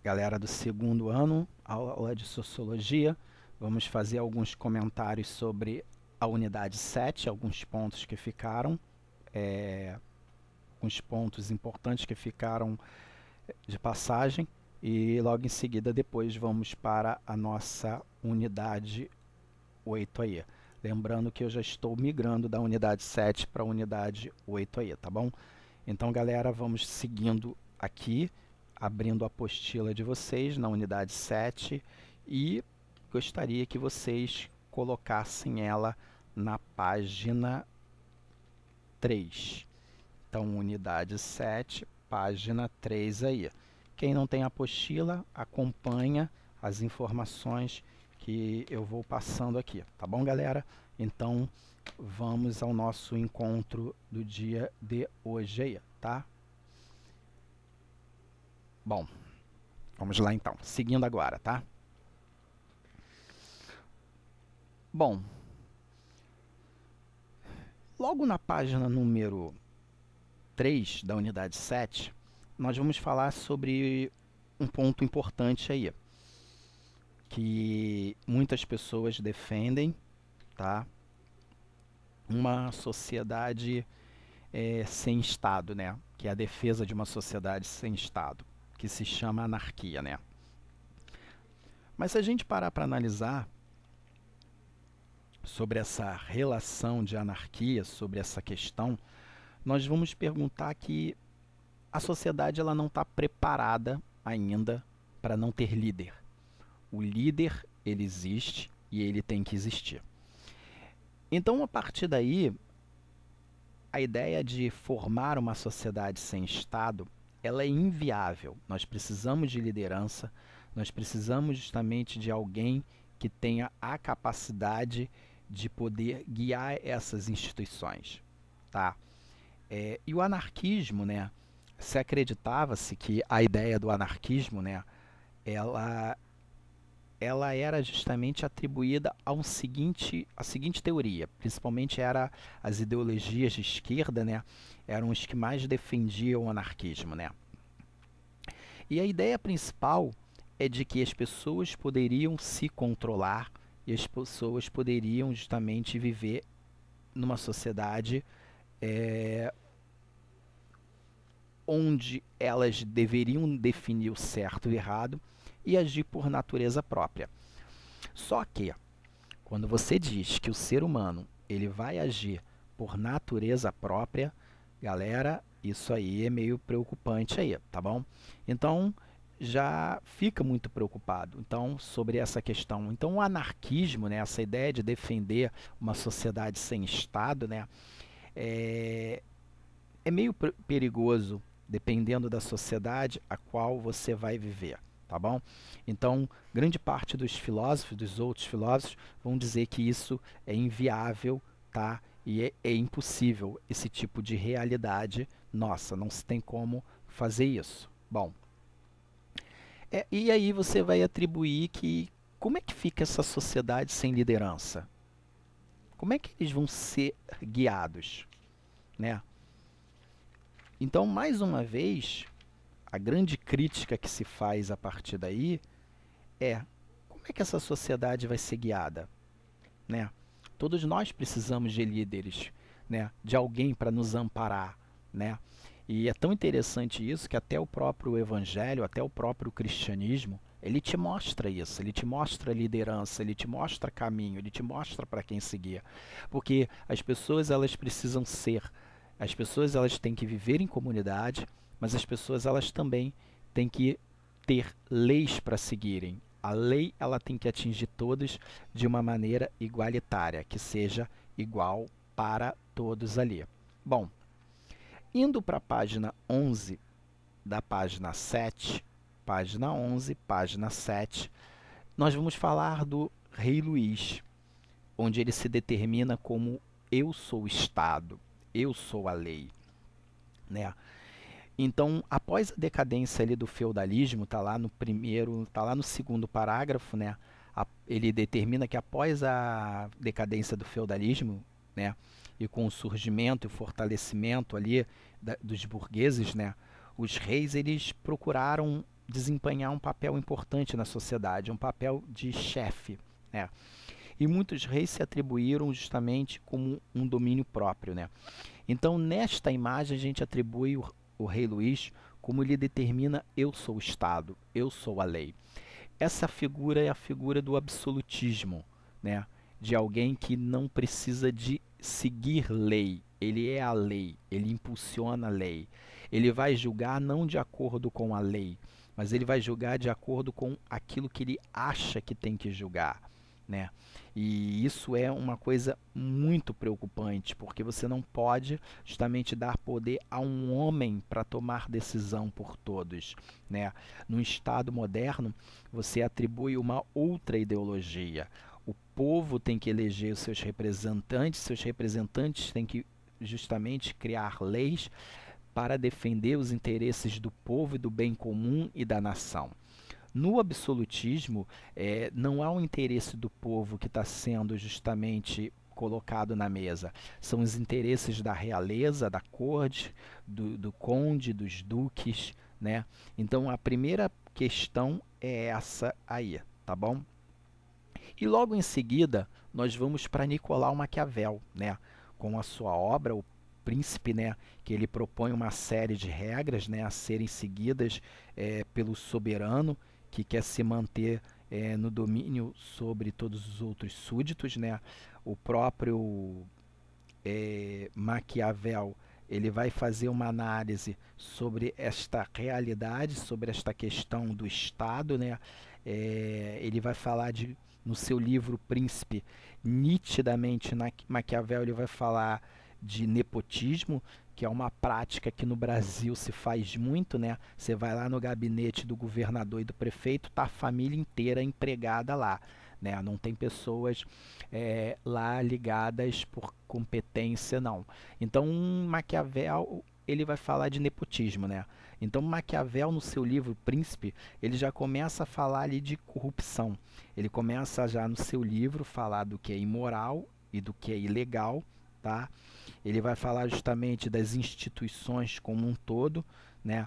galera do segundo ano, aula de Sociologia. Vamos fazer alguns comentários sobre a unidade 7, alguns pontos que ficaram, alguns pontos importantes que ficaram de passagem. E logo em seguida, depois, vamos para a nossa unidade 8 aí. Lembrando que eu já estou migrando da unidade 7 para a unidade 8 aí, tá bom? Então, galera, vamos seguindo aqui, abrindo a apostila de vocês na unidade 7 e gostaria que vocês colocassem ela na página 3. Então, unidade 7, página 3 aí. Quem não tem apostila, acompanha as informações que eu vou passando aqui, tá bom, galera? Então, vamos ao nosso encontro do dia de hoje aí, tá? Bom, vamos lá então, seguindo agora, tá? Bom, logo na página número 3 da unidade 7, nós vamos falar sobre um ponto importante aí, que muitas pessoas defendem, tá? Uma sociedade sem Estado, né? Que é a defesa de uma sociedade sem Estado, que se chama anarquia, né? Mas se a gente parar para analisar sobre essa relação de anarquia, sobre essa questão, nós vamos perguntar que a sociedade ela não está preparada ainda para não ter líder. O líder, ele existe e ele tem que existir. Então, a partir daí, a ideia de formar uma sociedade sem Estado, ela é inviável. Nós precisamos de liderança, nós precisamos justamente de alguém que tenha a capacidade de poder guiar essas instituições, tá? E o anarquismo, né? Se acreditava-se que a ideia do anarquismo, né, ela era justamente atribuída à seguinte teoria, principalmente era as ideologias de esquerda, né, eram os que mais defendiam o anarquismo, né. E a ideia principal é de que as pessoas poderiam se controlar e as pessoas poderiam justamente viver numa sociedade onde elas deveriam definir o certo e o errado e agir por natureza própria. Só que, quando você diz que o ser humano ele vai agir por natureza própria, galera, isso aí é meio preocupante aí, tá bom? Então, já fica muito preocupado então sobre essa questão. Então, o anarquismo, né, essa ideia de defender uma sociedade sem Estado, né, é meio perigoso dependendo da sociedade a qual você vai viver, tá bom? Então, grande parte dos filósofos, dos outros filósofos, vão dizer que isso é inviável, tá? E é impossível esse tipo de realidade. Nossa, não se tem como fazer isso. Bom, e aí você vai atribuir que como é que fica essa sociedade sem liderança? Como é que eles vão ser guiados, né? Então, mais uma vez, a grande crítica que se faz a partir daí é como é que essa sociedade vai ser guiada, né? Todos nós precisamos de líderes, né? De alguém para nos amparar, né? E é tão interessante isso que até o próprio evangelho, até o próprio cristianismo, ele te mostra isso, ele te mostra liderança, ele te mostra caminho, ele te mostra para quem seguir. Porque as pessoas elas precisam ser, as pessoas elas têm que viver em comunidade, mas as pessoas elas também têm que ter leis para seguirem. A lei ela tem que atingir todos de uma maneira igualitária, que seja igual para todos ali. Bom, indo para a página 11 da página 7, página 11, página 7, nós vamos falar do Rei Luís, onde ele se determina como eu sou o Estado, eu sou a lei, né? Então, após a decadência ali do feudalismo, tá lá no segundo parágrafo, né? Ele determina que após a decadência do feudalismo, né, e com o surgimento e o fortalecimento ali dos burgueses, né, os reis eles procuraram desempenhar um papel importante na sociedade, um papel de chefe, né? E muitos reis se atribuíram justamente como um domínio próprio, né? Então, nesta imagem, a gente atribui o rei Luís como ele determina: eu sou o Estado, eu sou a lei. Essa figura é a figura do absolutismo, né? De alguém que não precisa de seguir lei, ele é a lei, ele impulsiona a lei. Ele vai julgar não de acordo com a lei, mas ele vai julgar de acordo com aquilo que ele acha que tem que julgar, né? E isso é uma coisa muito preocupante, porque você não pode justamente dar poder a um homem para tomar decisão por todos, né? No Estado moderno, você atribui uma outra ideologia. O povo tem que eleger os seus representantes têm que justamente criar leis para defender os interesses do povo e do bem comum e da nação. No absolutismo, não há um interesse do povo que está sendo justamente colocado na mesa. São os interesses da realeza, da corte, do conde, dos duques, né? Então, a primeira questão é essa aí, tá bom? E logo em seguida, nós vamos para Nicolau Maquiavel, né? Com a sua obra, O Príncipe, né? Que ele propõe uma série de regras, né? A serem seguidas pelo soberano, que quer se manter no domínio sobre todos os outros súditos, né? O próprio Maquiavel, ele vai fazer uma análise sobre esta realidade, sobre esta questão do Estado, né? Ele vai falar no seu livro Príncipe, nitidamente Maquiavel ele vai falar de nepotismo, que é uma prática que no Brasil se faz muito, né? Você vai lá no gabinete do governador e do prefeito, tá a família inteira empregada lá, né? Não tem pessoas lá ligadas por competência, não. Então, Maquiavel ele vai falar de nepotismo, né? Então, Maquiavel, no seu livro Príncipe, ele já começa a falar ali de corrupção. Ele começa já no seu livro falar do que é imoral e do que é ilegal, tá? Ele vai falar justamente das instituições como um todo, né?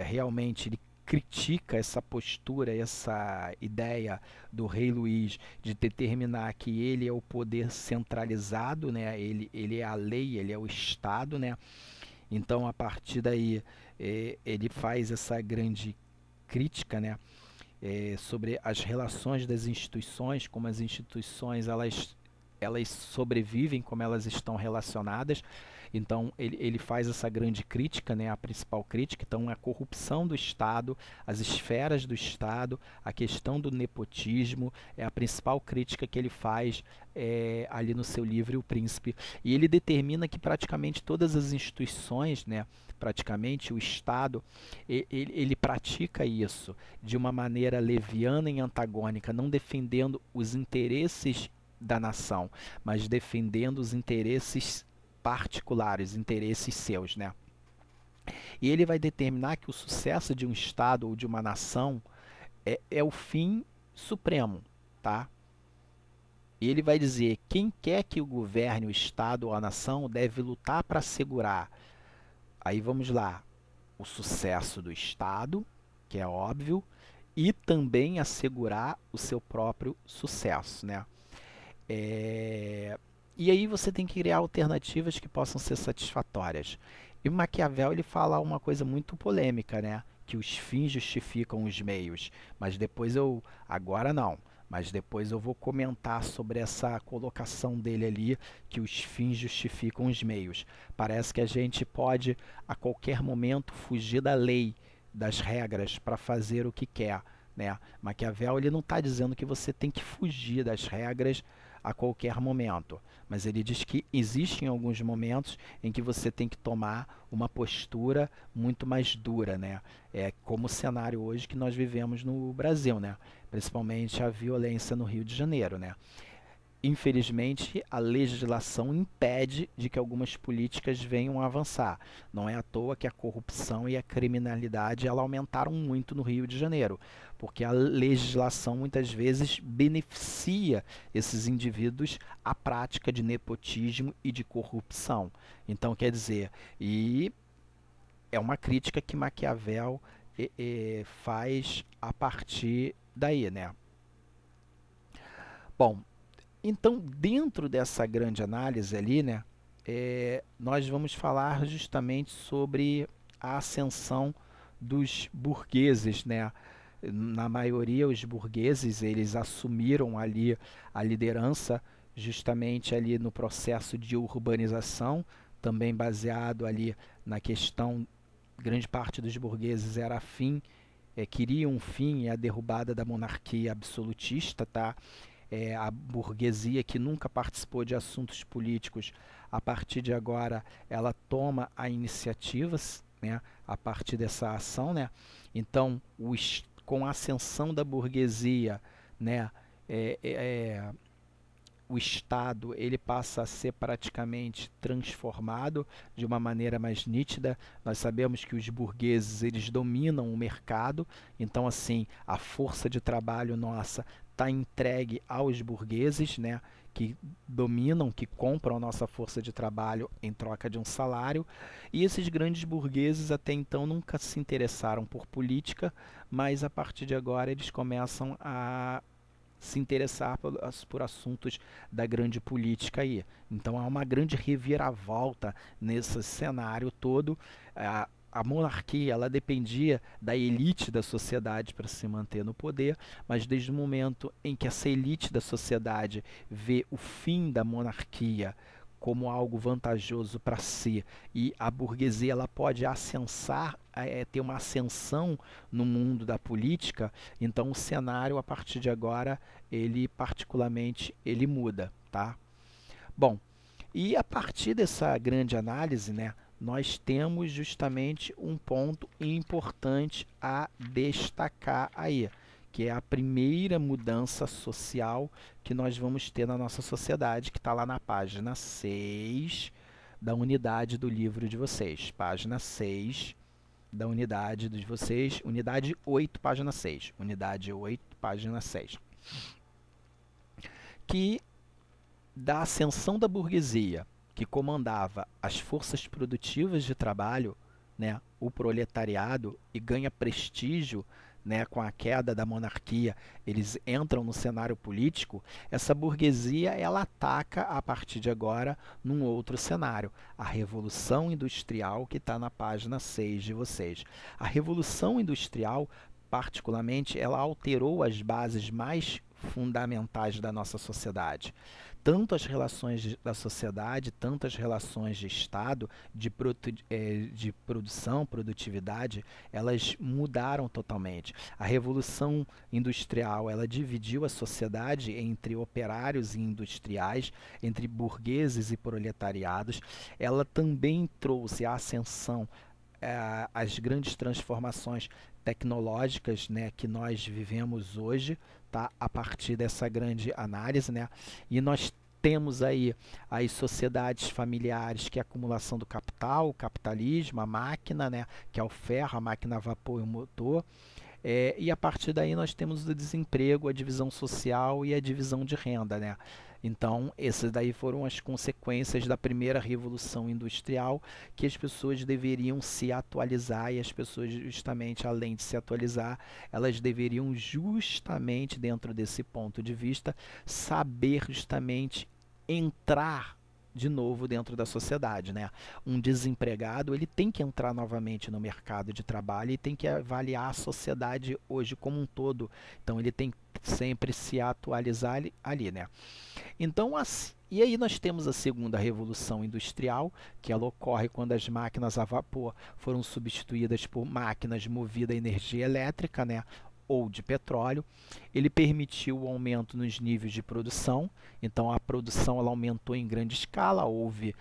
Realmente ele critica essa postura, essa ideia do rei Luís de determinar que ele é o poder centralizado, né? Ele é a lei, ele é o Estado, né? Então, a partir daí, ele faz essa grande crítica, né? Sobre as relações das instituições, como as instituições elas sobrevivem, como elas estão relacionadas. Então, ele faz essa grande crítica, né, a principal crítica. Então, a corrupção do Estado, as esferas do Estado, a questão do nepotismo, é a principal crítica que ele faz ali no seu livro O Príncipe. E ele determina que praticamente todas as instituições, né, praticamente o Estado, ele pratica isso de uma maneira leviana e antagônica, não defendendo os interesses da nação, mas defendendo os interesses particulares, interesses seus, né? E ele vai determinar que o sucesso de um Estado ou de uma nação é o fim supremo, tá? E ele vai dizer: quem quer que o governe o Estado ou a nação deve lutar para assegurar. Aí vamos lá, o sucesso do Estado, que é óbvio, e também assegurar o seu próprio sucesso, né? E aí você tem que criar alternativas que possam ser satisfatórias. E Maquiavel ele fala uma coisa muito polêmica, né? Que os fins justificam os meios. Mas depois agora não. Mas depois eu vou comentar sobre essa colocação dele ali, que os fins justificam os meios. Parece que a gente pode a qualquer momento fugir da lei, das regras, para fazer o que quer, né? Maquiavel ele não está dizendo que você tem que fugir das regras a qualquer momento, mas ele diz que existem alguns momentos em que você tem que tomar uma postura muito mais dura, né? Como o cenário hoje que nós vivemos no Brasil, né? Principalmente a violência no Rio de Janeiro, né? Infelizmente, a legislação impede de que algumas políticas venham a avançar. Não é à toa que a corrupção e a criminalidade ela aumentaram muito no Rio de Janeiro, porque a legislação muitas vezes beneficia esses indivíduos à prática de nepotismo e de corrupção. Então, quer dizer, é uma crítica que Maquiavel faz a partir daí, né? Bom, então dentro dessa grande análise ali, né, nós vamos falar justamente sobre a ascensão dos burgueses, né? Na maioria, os burgueses, eles assumiram ali a liderança justamente ali no processo de urbanização, também baseado ali na questão, grande parte dos burgueses era afim, queriam um fim e a derrubada da monarquia absolutista, tá? A burguesia que nunca participou de assuntos políticos, a partir de agora ela toma a iniciativa, né, a partir dessa ação, né? Então, com a ascensão da burguesia, né, é, é, é, o Estado ele passa a ser praticamente transformado de uma maneira mais nítida. Nós sabemos que os burgueses eles dominam o mercado, então assim a força de trabalho nossa está entregue aos burgueses, né, que dominam, que compram a nossa força de trabalho em troca de um salário. E esses grandes burgueses até então nunca se interessaram por política, mas a partir de agora eles começam a se interessar por assuntos da grande política aí. Então há uma grande reviravolta nesse cenário todo. A monarquia ela dependia da elite da sociedade para se manter no poder, mas desde o momento em que essa elite da sociedade vê o fim da monarquia como algo vantajoso para si e a burguesia ela pode ter uma ascensão no mundo da política, então o cenário a partir de agora ele particularmente ele muda, tá? Bom, e a partir dessa grande análise, né, nós temos justamente um ponto importante a destacar aí, que é a primeira mudança social que nós vamos ter na nossa sociedade, que está lá na página 6 da unidade do livro de vocês. Página 6 da unidade de vocês, unidade 8, página 6. Unidade 8, página 6. Que da ascensão da burguesia, que comandava as forças produtivas de trabalho, né, o proletariado, e ganha prestígio, né, com a queda da monarquia, eles entram no cenário político. Essa burguesia ela ataca a partir de agora num outro cenário, a Revolução Industrial, que está na página 6 de vocês. A Revolução Industrial, particularmente, ela alterou as bases mais fundamentais da nossa sociedade. Tanto as relações da sociedade, tanto as relações de Estado, de produção, produtividade, elas mudaram totalmente. A Revolução Industrial, ela dividiu a sociedade entre operários e industriais, entre burgueses e proletariados. Ela também trouxe a ascensão, as grandes transformações tecnológicas, né, que nós vivemos hoje, tá? A partir dessa grande análise, né? E nós temos aí as sociedades familiares, que é a acumulação do capital, o capitalismo, a máquina, né, que é o ferro, a máquina a vapor e o motor. E a partir daí nós temos o desemprego, a divisão social e a divisão de renda, né? Então, essas daí foram as consequências da primeira revolução industrial, que as pessoas deveriam se atualizar, e as pessoas justamente, além de se atualizar, elas deveriam justamente, dentro desse ponto de vista, saber justamente entrar de novo dentro da sociedade, né? Um desempregado, ele tem que entrar novamente no mercado de trabalho e tem que avaliar a sociedade hoje como um todo. Então ele tem que sempre se atualizar ali, né? Então, e aí nós temos a segunda revolução industrial, que ela ocorre quando as máquinas a vapor foram substituídas por máquinas movidas a energia elétrica, né? Ou de petróleo. Ele permitiu o aumento nos níveis de produção, então a produção ela aumentou em grande escala. Houve,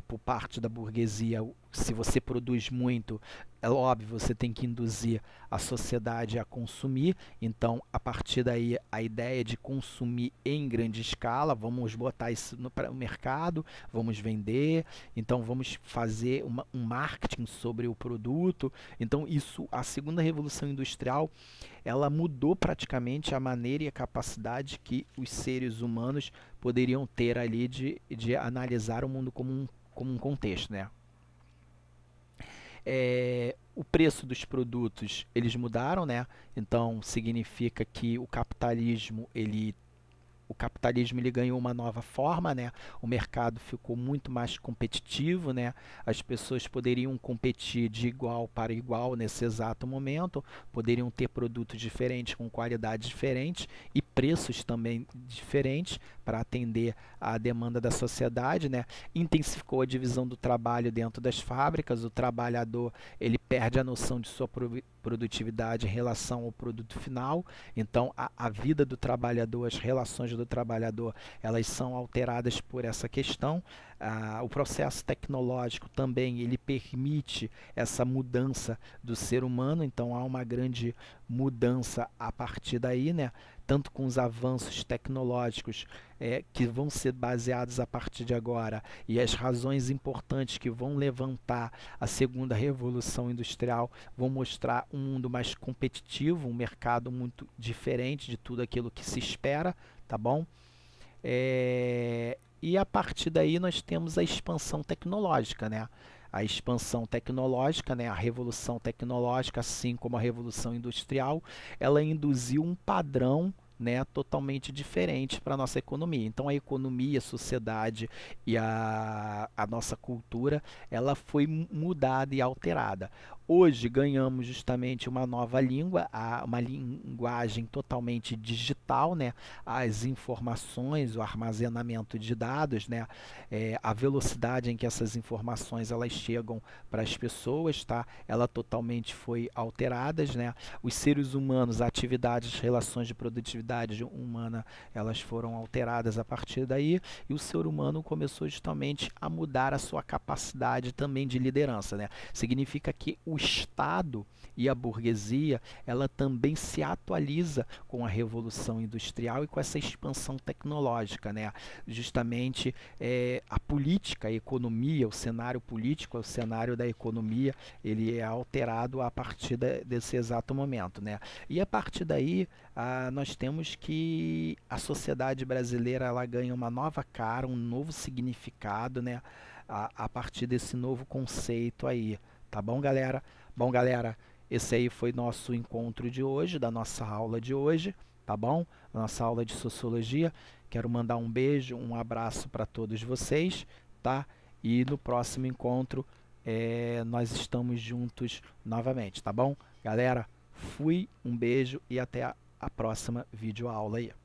por parte da burguesia, se você produz muito, é óbvio, você tem que induzir a sociedade a consumir. Então, a partir daí, a ideia de consumir em grande escala, vamos botar isso no mercado, vamos vender, então vamos fazer um marketing sobre o produto. Então, isso, a segunda revolução industrial, ela mudou praticamente a maneira e a capacidade que os seres humanos poderiam ter ali de analisar o mundo como um contexto, né? O preço dos produtos, eles mudaram, né? Então significa que o capitalismo ele ganhou uma nova forma, né? O mercado ficou muito mais competitivo, né? As pessoas poderiam competir de igual para igual nesse exato momento, poderiam ter produtos diferentes com qualidades diferentes e preços também diferentes para atender à demanda da sociedade, né? Intensificou a divisão do trabalho dentro das fábricas, o trabalhador ele perde a noção de sua produtividade em relação ao produto final, então a vida do trabalhador, as relações do trabalhador, elas são alteradas por essa questão. O processo tecnológico também ele permite essa mudança do ser humano, então há uma grande mudança a partir daí, né? Tanto com os avanços tecnológicos que vão ser baseados a partir de agora e as razões importantes que vão levantar a segunda revolução industrial vão mostrar um mundo mais competitivo, um mercado muito diferente de tudo aquilo que se espera, tá bom? E a partir daí nós temos a expansão tecnológica, né? A expansão tecnológica, né? A revolução tecnológica, assim como a revolução industrial, ela induziu um padrão, né, totalmente diferente para a nossa economia. Então a economia, a sociedade e a nossa cultura, ela foi mudada e alterada. Hoje ganhamos justamente uma nova língua, uma linguagem totalmente digital, né? As informações, o armazenamento de dados, né? A velocidade em que essas informações elas chegam para as pessoas, tá? Ela totalmente foi alterada, né? Os seres humanos, atividades, relações de produtividade humana, elas foram alteradas a partir daí, e o ser humano começou justamente a mudar a sua capacidade também de liderança, né? Significa que o Estado e a burguesia, ela também se atualiza com a revolução industrial e com essa expansão tecnológica, né? Justamente a política, a economia, o cenário político, o cenário da economia, ele é alterado a partir desse exato momento, né? E a partir daí, nós temos que a sociedade brasileira ela ganha uma nova cara, um novo significado, né? A partir desse novo conceito aí, tá bom, galera? Bom, galera, esse aí foi nosso encontro de hoje, da nossa aula de hoje, tá bom? Nossa aula de sociologia. Quero mandar um beijo, um abraço para todos vocês, tá? E no próximo encontro nós estamos juntos novamente, tá bom? Galera, fui, um beijo e até a próxima videoaula aí.